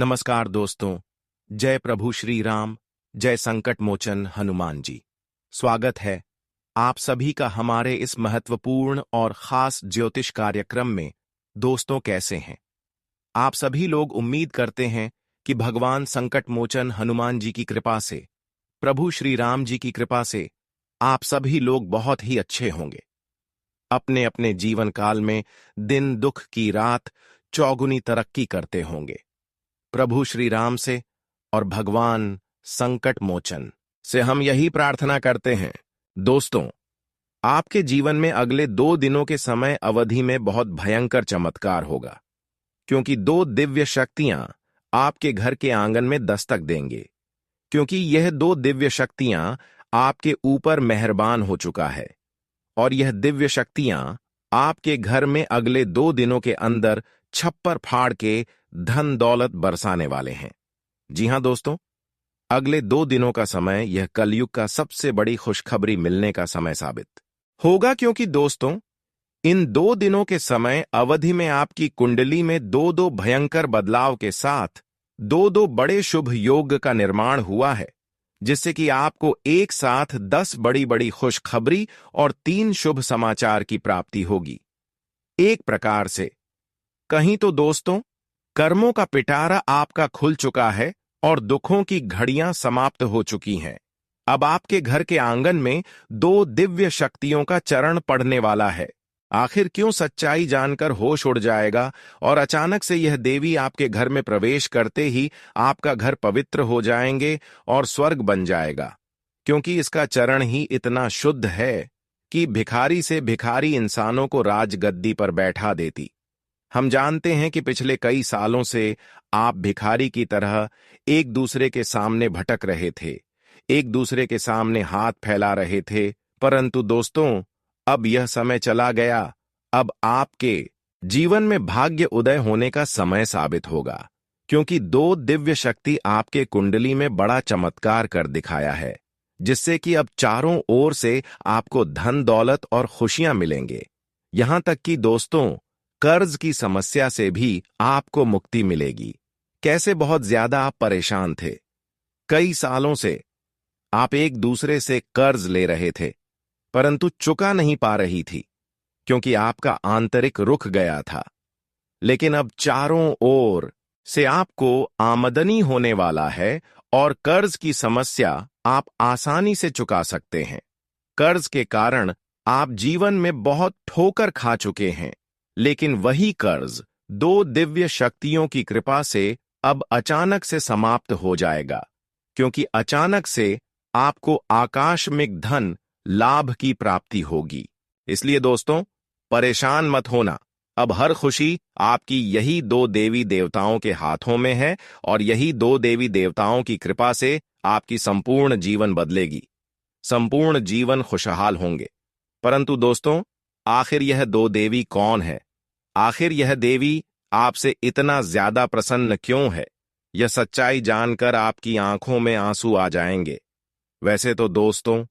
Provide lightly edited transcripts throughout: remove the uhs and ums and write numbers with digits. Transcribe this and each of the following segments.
नमस्कार दोस्तों। जय प्रभु श्री राम, जय संकट मोचन हनुमान जी। स्वागत है आप सभी का हमारे इस महत्वपूर्ण और खास ज्योतिष कार्यक्रम में। दोस्तों, कैसे हैं आप सभी लोग? उम्मीद करते हैं कि भगवान संकट मोचन हनुमान जी की कृपा से, प्रभु श्री राम जी की कृपा से आप सभी लोग बहुत ही अच्छे होंगे। अपने अपने जीवन काल में दिन दुख की रात चौगुनी तरक्की करते होंगे। प्रभु श्री राम से और भगवान संकट मोचन से हम यही प्रार्थना करते हैं। दोस्तों, आपके जीवन में अगले 2 दिनों के समय अवधि में बहुत भयंकर चमत्कार होगा, क्योंकि 2 दिव्य शक्तियां आपके घर के आंगन में दस्तक देंगे। क्योंकि यह 2 दिव्य शक्तियां आपके ऊपर मेहरबान हो चुका है, और यह दिव्य शक्तियां आपके घर में अगले 2 दिनों के अंदर छप्पर फाड़ के धन दौलत बरसाने वाले हैं। जी हां दोस्तों, अगले 2 दिनों का समय यह कलयुग का सबसे बड़ी खुशखबरी मिलने का समय साबित होगा। क्योंकि दोस्तों, इन 2 दिनों के समय अवधि में आपकी कुंडली में 2-2 भयंकर बदलाव के साथ 2-2 बड़े शुभ योग का निर्माण हुआ है, जिससे कि आपको एक साथ 10 बड़ी बड़ी खुशखबरी और 3 शुभ समाचार की प्राप्ति होगी। एक प्रकार से कहीं तो दोस्तों, कर्मों का पिटारा आपका खुल चुका है और दुखों की घड़ियां समाप्त हो चुकी हैं। अब आपके घर के आंगन में 2 दिव्य शक्तियों का चरण पड़ने वाला है। आखिर क्यों सच्चाई जानकर होश उड़ जाएगा और अचानक से यह देवी आपके घर में प्रवेश करते ही आपका घर पवित्र हो जाएंगे और स्वर्ग बन जाएगा। क्योंकि इसका चरण ही इतना शुद्ध है कि भिखारी से भिखारी इंसानों को राजगद्दी पर बैठा देती। हम जानते हैं कि पिछले कई सालों से आप भिखारी की तरह एक दूसरे के सामने भटक रहे थे, एक दूसरे के सामने हाथ फैला रहे थे। परंतु दोस्तों, अब यह समय चला गया। अब आपके जीवन में भाग्य उदय होने का समय साबित होगा, क्योंकि 2 दिव्य शक्ति आपके कुंडली में बड़ा चमत्कार कर दिखाया है, जिससे कि अब चारों ओर से आपको धन दौलत और खुशियां मिलेंगे। यहां तक कि दोस्तों, कर्ज की समस्या से भी आपको मुक्ति मिलेगी। कैसे बहुत ज्यादा आप परेशान थे, कई सालों से आप एक दूसरे से कर्ज ले रहे थे, परंतु चुका नहीं पा रही थी, क्योंकि आपका आंतरिक रुक गया था। लेकिन अब चारों ओर से आपको आमदनी होने वाला है और कर्ज की समस्या आप आसानी से चुका सकते हैं। कर्ज के कारण आप जीवन में बहुत ठोकर खा चुके हैं, लेकिन वही कर्ज 2 दिव्य शक्तियों की कृपा से अब अचानक से समाप्त हो जाएगा। क्योंकि अचानक से आपको आकस्मिक धन लाभ की प्राप्ति होगी। इसलिए दोस्तों, परेशान मत होना। अब हर खुशी आपकी यही 2 देवी देवताओं के हाथों में है, और यही 2 देवी देवताओं की कृपा से आपकी संपूर्ण जीवन बदलेगी, संपूर्ण जीवन खुशहाल होंगे। परंतु दोस्तों, आखिर यह 2 देवी कौन है? आखिर यह देवी आपसे इतना ज्यादा प्रसन्न क्यों है? यह सच्चाई जानकर आपकी आंखों में आंसू आ जाएंगे। वैसे तो दोस्तों,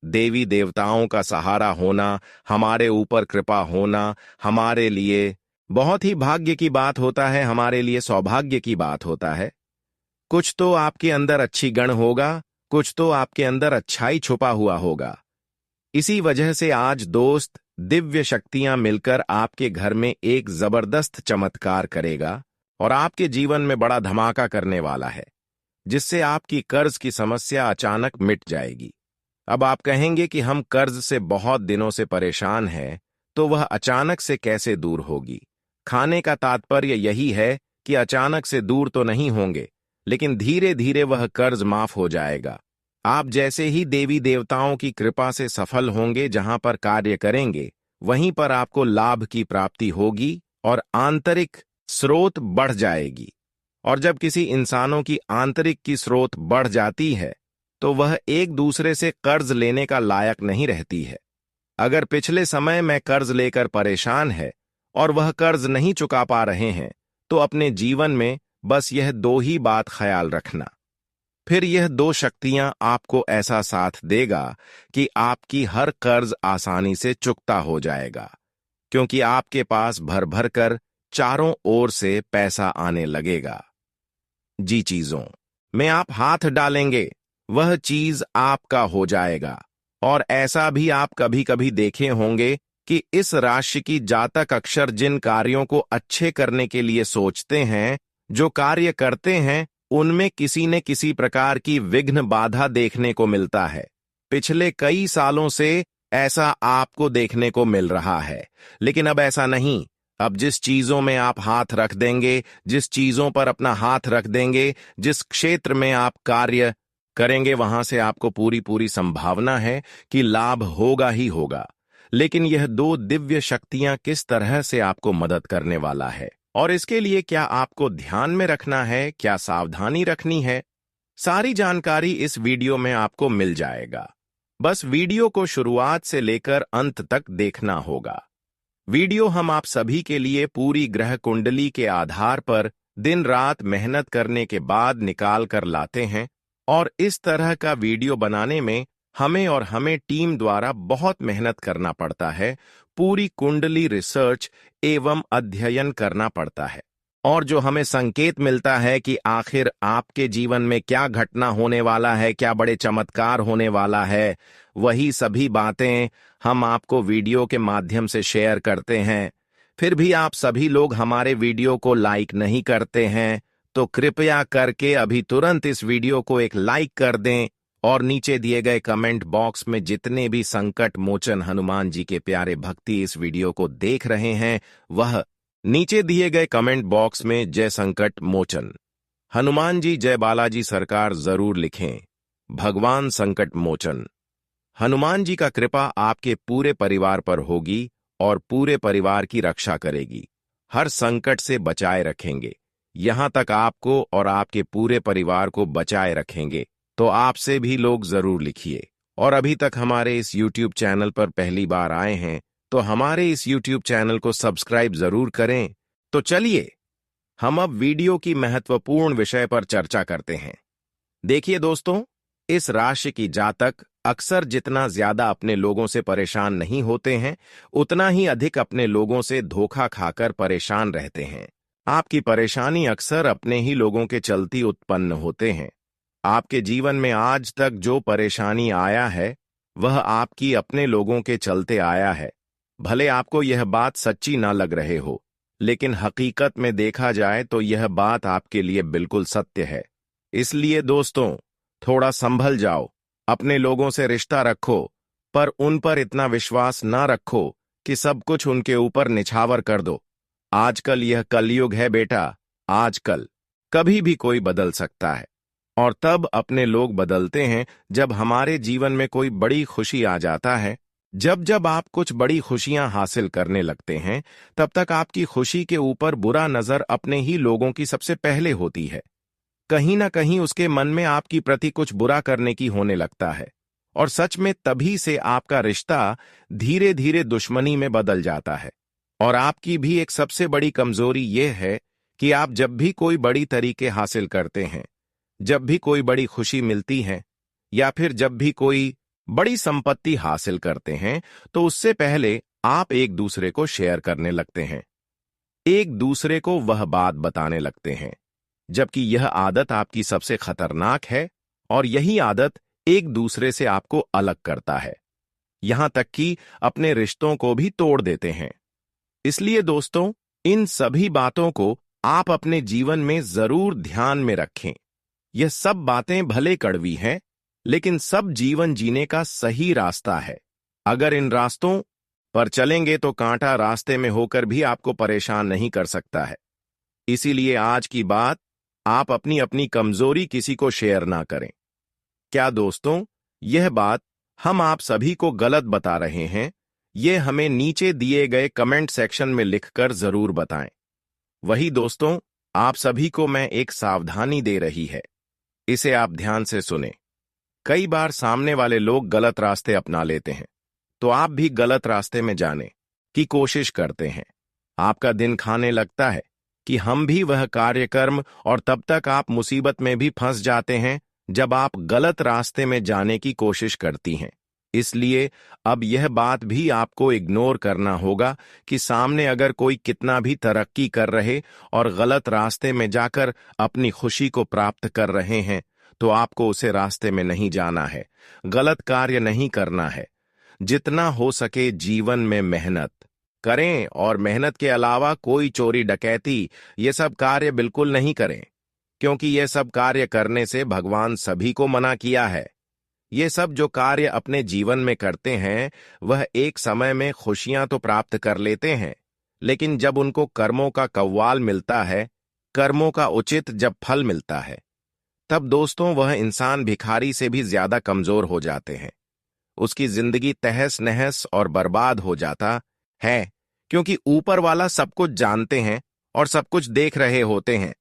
देवी देवताओं का सहारा होना, हमारे ऊपर कृपा होना हमारे लिए बहुत ही भाग्य की बात होता है, हमारे लिए सौभाग्य की बात होता है। कुछ तो आपके अंदर अच्छी गण होगा, कुछ तो आपके अंदर अच्छाई छुपा हुआ होगा। इसी वजह से आज दोस्त, दिव्य शक्तियां मिलकर आपके घर में एक जबरदस्त चमत्कार करेगा और आपके जीवन में बड़ा धमाका करने वाला है, जिससे आपकी कर्ज की समस्या अचानक मिट जाएगी। अब आप कहेंगे कि हम कर्ज से बहुत दिनों से परेशान हैं, तो वह अचानक से कैसे दूर होगी? खाने का तात्पर्य यही है कि अचानक से दूर तो नहीं होंगे, लेकिन धीरे धीरे वह कर्ज माफ हो जाएगा। आप जैसे ही देवी देवताओं की कृपा से सफल होंगे, जहां पर कार्य करेंगे वहीं पर आपको लाभ की प्राप्ति होगी और आंतरिक स्रोत बढ़ जाएगी। और जब किसी इंसानों की आंतरिक की स्रोत बढ़ जाती है, तो वह एक दूसरे से कर्ज लेने का लायक नहीं रहती है। अगर पिछले समय में कर्ज लेकर परेशान है और वह कर्ज नहीं चुका पा रहे हैं, तो अपने जीवन में बस यह 2 ही बात ख्याल रखना। फिर यह 2 शक्तियां आपको ऐसा साथ देगा कि आपकी हर कर्ज आसानी से चुकता हो जाएगा, क्योंकि आपके पास भर भर कर चारों ओर से पैसा आने लगेगा। जी चीजों में आप हाथ डालेंगे वह चीज आपका हो जाएगा। और ऐसा भी आप कभी कभी देखे होंगे कि इस राशि की जातक अक्सर जिन कार्यों को अच्छे करने के लिए सोचते हैं, जो कार्य करते हैं, उनमें किसी न किसी प्रकार की विघ्न बाधा देखने को मिलता है। पिछले कई सालों से ऐसा आपको देखने को मिल रहा है, लेकिन अब ऐसा नहीं। अब जिस चीजों में आप हाथ रख देंगे, जिस चीजों पर अपना हाथ रख देंगे, जिस क्षेत्र में आप कार्य करेंगे, वहां से आपको पूरी पूरी संभावना है कि लाभ होगा ही होगा। लेकिन यह दो दिव्य शक्तियां किस तरह से आपको मदद करने वाला है और इसके लिए क्या आपको ध्यान में रखना है, क्या सावधानी रखनी है, सारी जानकारी इस वीडियो में आपको मिल जाएगा। बस वीडियो को शुरुआत से लेकर अंत तक देखना होगा। वीडियो हम आप सभी के लिए पूरी ग्रह कुंडली के आधार पर दिन रात मेहनत करने के बाद निकाल कर लाते हैं, और इस तरह का वीडियो बनाने में हमें टीम द्वारा बहुत मेहनत करना पड़ता है, पूरी कुंडली रिसर्च एवं अध्ययन करना पड़ता है। और जो हमें संकेत मिलता है कि आखिर आपके जीवन में क्या घटना होने वाला है, क्या बड़े चमत्कार होने वाला है, वही सभी बातें हम आपको वीडियो के माध्यम से शेयर करते हैं। फिर भी आप सभी लोग हमारे वीडियो को लाइक नहीं करते हैं, तो कृपया करके अभी तुरंत इस वीडियो को एक लाइक कर दें और नीचे दिए गए कमेंट बॉक्स में जितने भी संकट मोचन हनुमान जी के प्यारे भक्ति इस वीडियो को देख रहे हैं, वह नीचे दिए गए कमेंट बॉक्स में जय संकट मोचन हनुमान जी, जय बालाजी सरकार जरूर लिखें। भगवान संकट मोचन हनुमान जी का कृपा आपके पूरे परिवार पर होगी और पूरे परिवार की रक्षा करेगी, हर संकट से बचाए रखेंगे, यहां तक आपको और आपके पूरे परिवार को बचाए रखेंगे। तो आपसे भी लोग जरूर लिखिए। और अभी तक हमारे इस YouTube चैनल पर पहली बार आए हैं तो हमारे इस YouTube चैनल को सब्सक्राइब जरूर करें। तो चलिए हम अब वीडियो की महत्वपूर्ण विषय पर चर्चा करते हैं। देखिए दोस्तों, इस राशि की जातक अक्सर जितना ज्यादा अपने लोगों से परेशान नहीं होते हैं, उतना ही अधिक अपने लोगों से धोखा खाकर परेशान रहते हैं। आपकी परेशानी अक्सर अपने ही लोगों के चलती उत्पन्न होते हैं। आपके जीवन में आज तक जो परेशानी आया है, वह आपकी अपने लोगों के चलते आया है। भले आपको यह बात सच्ची ना लग रहे हो, लेकिन हकीकत में देखा जाए तो यह बात आपके लिए बिल्कुल सत्य है। इसलिए दोस्तों, थोड़ा संभल जाओ, अपने लोगों से रिश्ता रखो, पर उन पर इतना विश्वास ना रखो कि सब कुछ उनके ऊपर निछावर कर दो। आजकल यह कलयुग है बेटा, आजकल कभी भी कोई बदल सकता है, और तब अपने लोग बदलते हैं जब हमारे जीवन में कोई बड़ी खुशी आ जाता है। जब आप कुछ बड़ी खुशियां हासिल करने लगते हैं, तब तक आपकी खुशी के ऊपर बुरा नजर अपने ही लोगों की सबसे पहले होती है। कहीं ना कहीं उसके मन में आपकी प्रति कुछ बुरा करने की होने लगता है, और सच में तभी से आपका रिश्ता धीरे धीरे दुश्मनी में बदल जाता है। और आपकी भी एक सबसे बड़ी कमजोरी यह है कि आप जब भी कोई बड़ी तरीके हासिल करते हैं, जब भी कोई बड़ी खुशी मिलती है, या फिर जब भी कोई बड़ी संपत्ति हासिल करते हैं, तो उससे पहले आप एक दूसरे को शेयर करने लगते हैं, एक दूसरे को वह बात बताने लगते हैं, जबकि यह आदत आपकी सबसे खतरनाक है, और यही आदत एक दूसरे से आपको अलग करता है, यहां तक कि अपने रिश्तों को भी तोड़ देते हैं। इसलिए दोस्तों, इन सभी बातों को आप अपने जीवन में जरूर ध्यान में रखें। यह सब बातें भले कड़वी हैं, लेकिन सब जीवन जीने का सही रास्ता है। अगर इन रास्तों पर चलेंगे तो कांटा रास्ते में होकर भी आपको परेशान नहीं कर सकता है। इसीलिए आज की बात, आप अपनी अपनी कमजोरी किसी को शेयर ना करें। क्या दोस्तों, यह बात हम आप सभी को गलत बता रहे हैं? यह हमें नीचे दिए गए कमेंट सेक्शन में लिखकर जरूर बताएं। वही दोस्तों, आप सभी को मैं एक सावधानी दे रही है, इसे आप ध्यान से सुने। कई बार सामने वाले लोग गलत रास्ते अपना लेते हैं, तो आप भी गलत रास्ते में जाने की कोशिश करते हैं। आपका दिन खाने लगता है कि हम भी वह कार्यक्रम, और तब तक आप मुसीबत में भी फंस जाते हैं जब आप गलत रास्ते में जाने की कोशिश करती हैं। इसलिए अब यह बात भी आपको इग्नोर करना होगा कि सामने अगर कोई कितना भी तरक्की कर रहे और गलत रास्ते में जाकर अपनी खुशी को प्राप्त कर रहे हैं, तो आपको उसे रास्ते में नहीं जाना है, गलत कार्य नहीं करना है। जितना हो सके जीवन में मेहनत करें, और मेहनत के अलावा कोई चोरी डकैती ये सब कार्य बिल्कुल नहीं करें, क्योंकि ये सब कार्य करने से भगवान सभी को मना किया है। ये सब जो कार्य अपने जीवन में करते हैं वह एक समय में खुशियां तो प्राप्त कर लेते हैं, लेकिन जब उनको कर्मों का कव्वाल मिलता है, कर्मों का उचित जब फल मिलता है, तब दोस्तों वह इंसान भिखारी से भी ज्यादा कमजोर हो जाते हैं। उसकी जिंदगी तहस नहस और बर्बाद हो जाता है, क्योंकि ऊपर वाला सब कुछ जानते हैं और सब कुछ देख रहे होते हैं।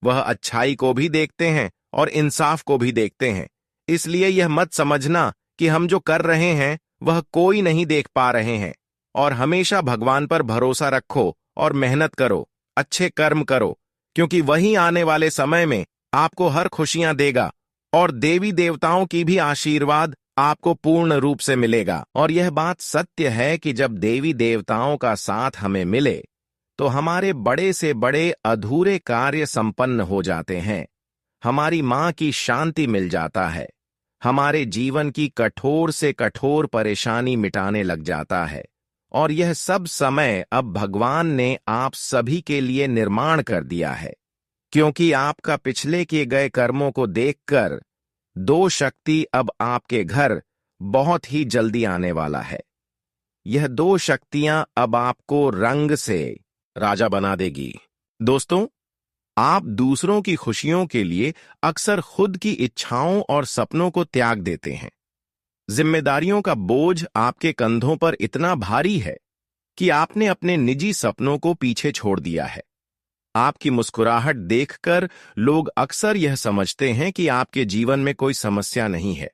वह अच्छाई को भी देखते हैं और इंसाफ को भी देखते हैं। इसलिए यह मत समझना कि हम जो कर रहे हैं वह कोई नहीं देख पा रहे हैं, और हमेशा भगवान पर भरोसा रखो और मेहनत करो, अच्छे कर्म करो, क्योंकि वही आने वाले समय में आपको हर खुशियां देगा और देवी देवताओं की भी आशीर्वाद आपको पूर्ण रूप से मिलेगा। और यह बात सत्य है कि जब देवी देवताओं का साथ हमें मिले तो हमारे बड़े से बड़े अधूरे कार्य संपन्न हो जाते हैं, हमारी मां की शांति मिल जाता है, हमारे जीवन की कठोर से कठोर परेशानी मिटाने लग जाता है। और यह सब समय अब भगवान ने आप सभी के लिए निर्माण कर दिया है, क्योंकि आपका पिछले किए गए कर्मों को देखकर दो शक्ति अब आपके घर बहुत ही जल्दी आने वाला है। यह दो शक्तियां अब आपको रंग से राजा बना देगी। दोस्तों, आप दूसरों की खुशियों के लिए अक्सर खुद की इच्छाओं और सपनों को त्याग देते हैं। जिम्मेदारियों का बोझ आपके कंधों पर इतना भारी है कि आपने अपने निजी सपनों को पीछे छोड़ दिया है। आपकी मुस्कुराहट देखकर लोग अक्सर यह समझते हैं कि आपके जीवन में कोई समस्या नहीं है,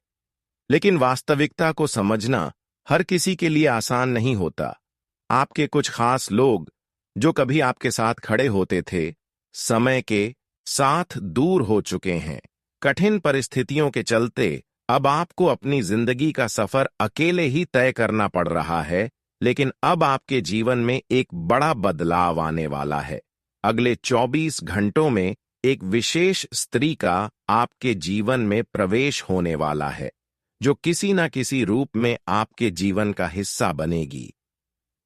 लेकिन वास्तविकता को समझना हर किसी के लिए आसान नहीं होता। आपके कुछ खास लोग जो कभी आपके साथ खड़े होते थे, समय के साथ दूर हो चुके हैं। कठिन परिस्थितियों के चलते अब आपको अपनी जिंदगी का सफर अकेले ही तय करना पड़ रहा है, लेकिन अब आपके जीवन में एक बड़ा बदलाव आने वाला है। अगले 24 घंटों में एक विशेष स्त्री का आपके जीवन में प्रवेश होने वाला है, जो किसी न किसी रूप में आपके जीवन का हिस्सा बनेगी।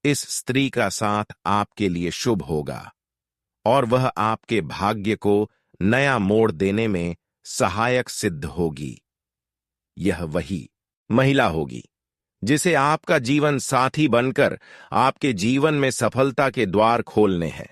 इस स्त्री का साथ आपके लिए शुभ होगा और वह आपके भाग्य को नया मोड़ देने में सहायक सिद्ध होगी। यह वही महिला होगी जिसे आपका जीवन साथी बनकर आपके जीवन में सफलता के द्वार खोलने हैं।